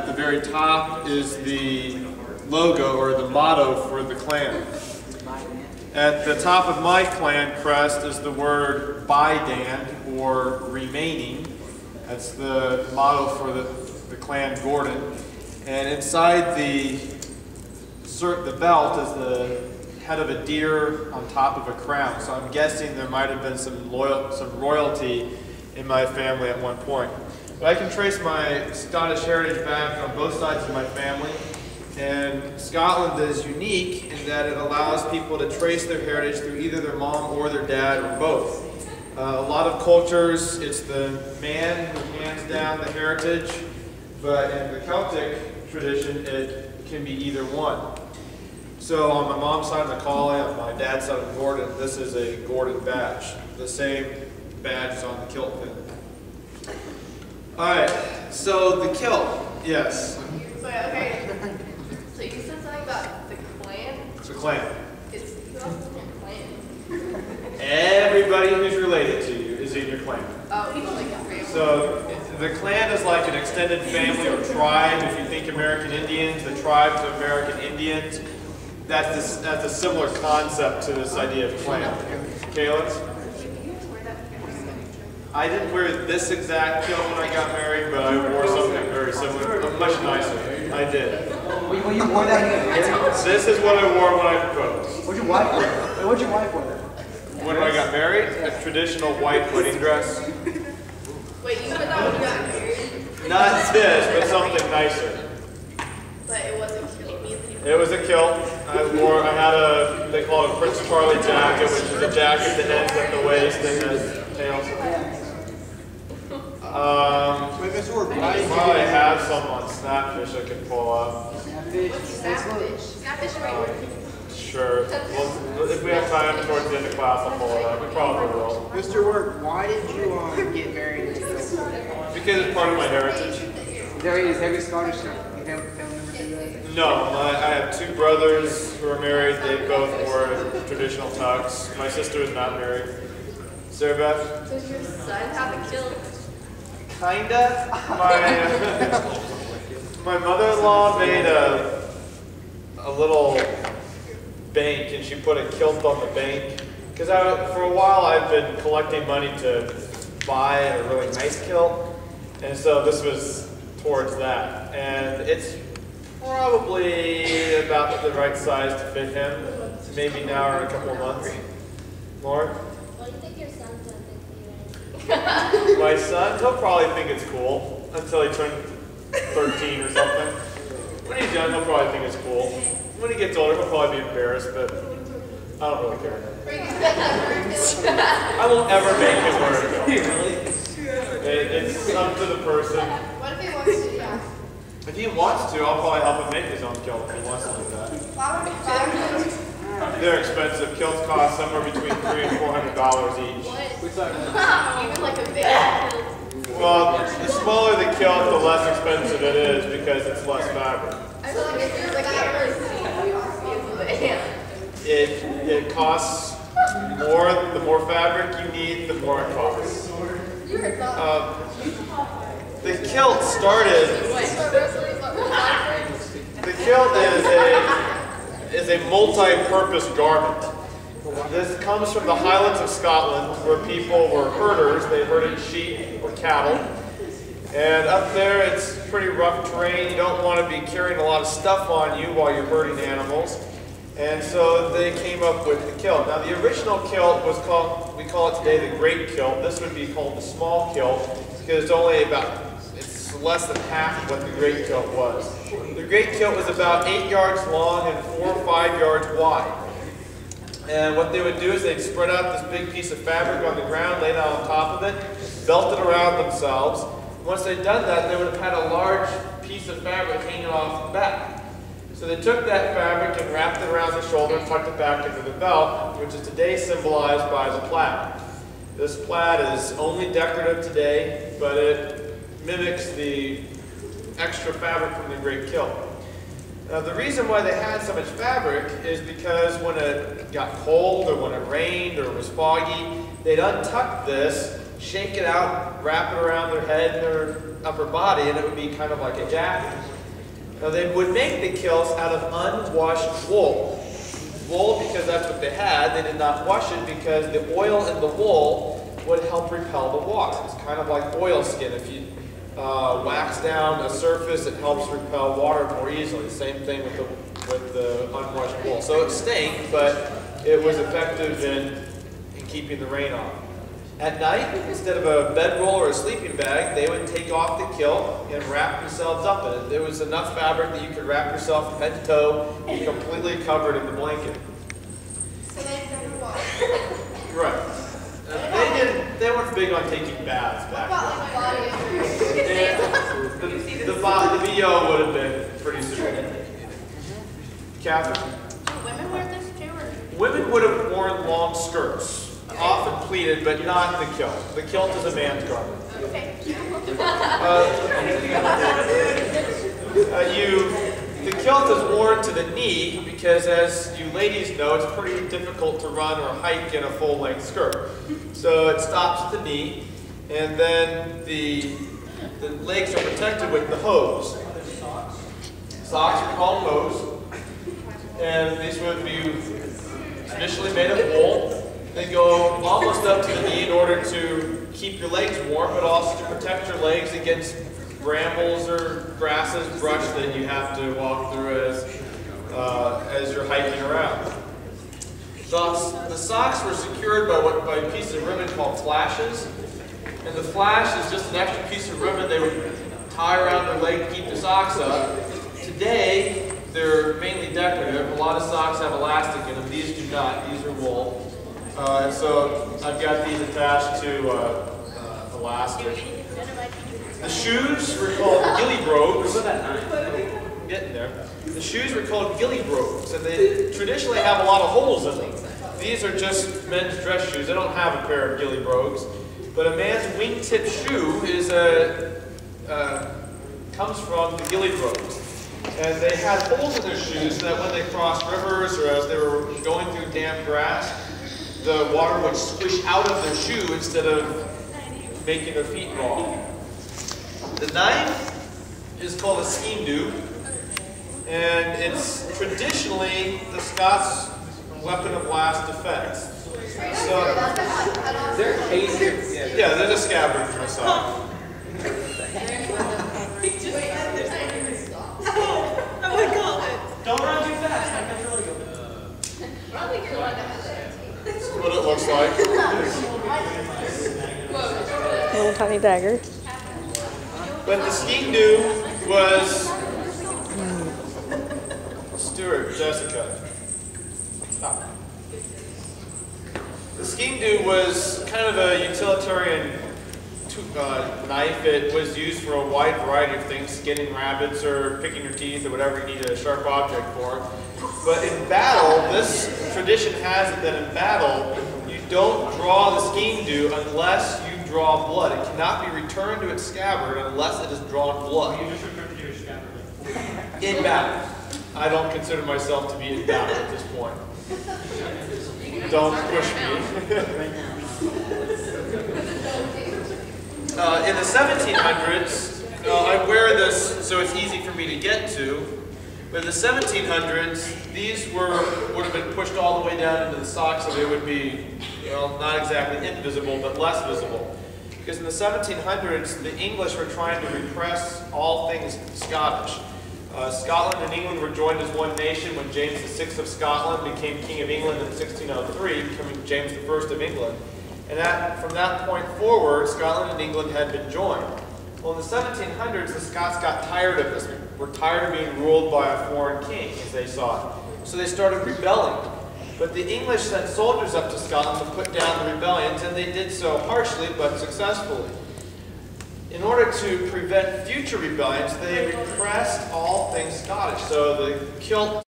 at the very top is the logo or the motto for the clan. At the top of my clan crest is the word Baidan, or remaining. That's the motto for the clan Gordon. And inside the belt is the head of a deer on top of a crown. So I'm guessing there might have been some royalty in my family at one point. But I can trace my Scottish heritage back on both sides of my family. And Scotland is unique in that it allows people to trace their heritage through either their mom or their dad or both. A lot of cultures, it's the man who hands down the heritage, but in the Celtic tradition, it can be either one. So on my mom's side of Macaulay, on my dad's side of Gordon, this is a Gordon badge. The same badge is on the kilt pin. Alright, so the kilt, yes. So, okay. So you said something about the clan? It's a clan. Who else is in your clan? Everybody who's related to you is in your clan. Oh, people like your family. So the clan is like an extended family or tribe. If you think American Indians, the tribes of American Indians, that's a similar concept to this idea of clan. Caleb? I didn't wear this exact kilt when I got married, but I wore something very similar, much nicer. I did. Well, you wore that? This is what I wore when I proposed. What'd your wife wear? What'd your wife wear? When I got married, a traditional white wedding dress. Wait, you put that when you got married? Not this, but something nicer. But it wasn't kilt. It was a kilt. I had they call it a Prince Charlie jacket, which is a jacket that ends at the waist and has tails. I probably have some on Snapfish I can pull up. What's Snapfish? Snapfish right here. Sure. Well, if we have time towards the end of class, I'll pull it up. We probably will. Mr. Work, why did you get married? Because it's part of my heritage. Is every Scottish family member do that? No, I have two brothers who are married. They both wore traditional tux. My sister is not married. Sarah Beth? Does your son have a kilt? Kinda. My mother-in-law made a little bank, and she put a kilt on the bank. Because for a while I've been collecting money to buy a really nice kilt, and so this was towards that. And it's probably about the right size to fit him. Maybe now or in a couple of months. More? What do you think your son's going to think? My son, he'll probably think it's cool until he turns 13 or something. When he's young, he'll probably think it's cool. When he gets older, he'll probably be embarrassed, but I don't really care. I won't ever make him wear a kilt. It's up to the person. What if he wants to? Yeah. If he wants to, I'll probably help him make his own kilt if he wants to do that. They're expensive. Kilts cost somewhere between $300 and $400 each. Even like a big kilt. Well, the smaller the kilt, the less expensive it is because it's less fabric. I feel like it's like I It costs more. The more fabric you need, the more it costs. The kilt started. The kilt is a multi-purpose garment. This comes from the Highlands of Scotland, where people were herders. They herded sheep or cattle. And up there, it's pretty rough terrain. You don't want to be carrying a lot of stuff on you while you're herding animals. And so they came up with the kilt. Now, the original kilt was called, we call it today the great kilt. This would be called the small kilt because it's only it's less than half of what the great kilt was. The great kilt was about 8 yards long and 4 or 5 yards wide. And what they would do is they'd spread out this big piece of fabric on the ground, lay it on top of it, belt it around themselves. Once they'd done that, they would have had a large piece of fabric hanging off the back. So they took that fabric and wrapped it around the shoulder and tucked it back into the belt, which is today symbolized by the plaid. This plaid is only decorative today, but it mimics the extra fabric from the great kilt. Now, the reason why they had so much fabric is because when it got cold or when it rained or was foggy, they'd untuck this, shake it out, wrap it around their head and their upper body, and it would be kind of like a jacket. Now they would make the kilts out of unwashed wool. Wool because that's what they had. They did not wash it because the oil in the wool would help repel the water. It's kind of like oilskin. If you wax down a surface, it helps repel water more easily. Same thing with the unwashed wool. So it stank, but it was effective in keeping the rain off. At night, instead of a bedroll or a sleeping bag, they would take off the kilt and wrap themselves up in it. There was enough fabric that you could wrap yourself from head to toe and completely covered in the blanket. So they never wash. Right. They weren't big on taking baths back What about like body then. The VO would have been pretty severe. Catherine? Do women wear this too, or? Women would have worn long skirts, often pleated, but not the kilt. The kilt is a man's garment. Okay. The kilt is worn to the knee because, as you ladies know, it's pretty difficult to run or hike in a full-length skirt. So it stops at the knee, and then the legs are protected with the hose. Socks are called hose, and these would be traditionally made of wool. They go almost up to the knee in order to keep your legs warm, but also to protect your legs against brambles or grasses, brush that you have to walk through as you're hiking around. The socks were secured by a piece of ribbon called flashes, and the flash is just an extra piece of ribbon they would tie around their leg to keep the socks up. Today, they're mainly decorative. A lot of socks have elastic in them. These do not. These are wool. So I've got these attached to elastic. The shoes were called ghillie brogues. I'm getting there. The shoes were called ghillie brogues, and they traditionally have a lot of holes in them. These are just men's dress shoes. They don't have a pair of ghillie brogues, but a man's wingtip shoe is comes from the ghillie brogues. And they had holes in their shoes so that when they crossed rivers or as they were going through damp grass, the water would squish out of their shoe instead of making their feet raw. The knife is called a skeen-dhu, and it's traditionally the Scots' weapon of last defense. So, yeah, there's a scabbard for myself. Don't run too fast. I can really go. I don't think you're allowed to have that. This is what it looks like. Little tiny dagger. But the skeen-dhu was Stuart, Jessica. Stop. The skeen-dhu was kind of a utilitarian knife. It was used for a wide variety of things, skinning rabbits or picking your teeth or whatever you need a sharp object for. But in battle, this tradition has it that in battle, you don't draw the skeen-dhu unless you draw blood. It cannot be returned to its scabbard unless it has drawn blood. You just return to your scabbard. In battle. I don't consider myself to be in battle at this point. Don't push me. In the 1700s, I wear this so it's easy for me to get to, but in the 1700s, these would have been pushed all the way down into the socks so they would be, well, not exactly invisible, but less visible. Because in the 1700s, the English were trying to repress all things Scottish. Scotland and England were joined as one nation when James VI of Scotland became King of England in 1603, becoming James I of England. And from that point forward, Scotland and England had been joined. Well, in the 1700s, the Scots got tired of this. Were tired of being ruled by a foreign king, as they saw it. So they started rebelling. But the English sent soldiers up to Scotland to put down the rebellions, and they did so harshly but successfully. In order to prevent future rebellions, they repressed all things Scottish. So the kilt